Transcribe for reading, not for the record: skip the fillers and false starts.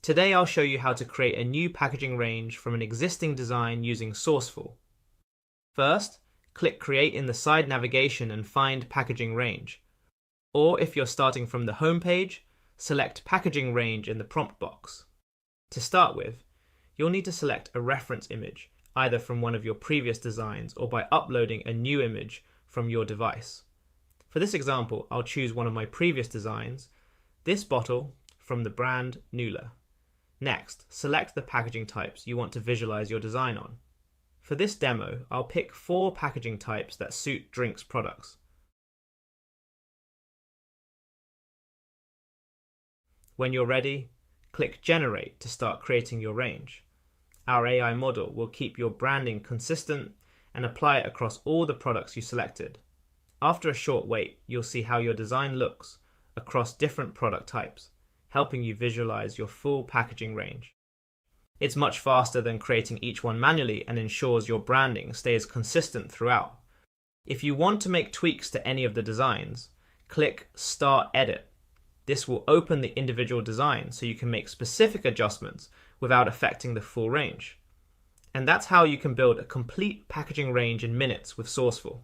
Today I'll show you how to create a new packaging range from an existing design using Sourceful. First, click Create in the side navigation and find Packaging Range. Or if you're starting from the home page, select Packaging Range in the prompt box. To start with, you'll need to select a reference image, either from one of your previous designs or by uploading a new image from your device. For this example, I'll choose one of my previous designs, this bottle from the brand Nula. Next, select the packaging types you want to visualize your design on. For this demo, I'll pick 4 packaging types that suit drinks products. When you're ready, click Generate to start creating your range. Our AI model will keep your branding consistent and apply it across all the products you selected. After a short wait, you'll see how your design looks across different product types, helping you visualize your full packaging range. It's much faster than creating each one manually and ensures your branding stays consistent throughout. If you want to make tweaks to any of the designs, click Start Edit. This will open the individual design so you can make specific adjustments without affecting the full range. And that's how you can build a complete packaging range in minutes with Sourceful.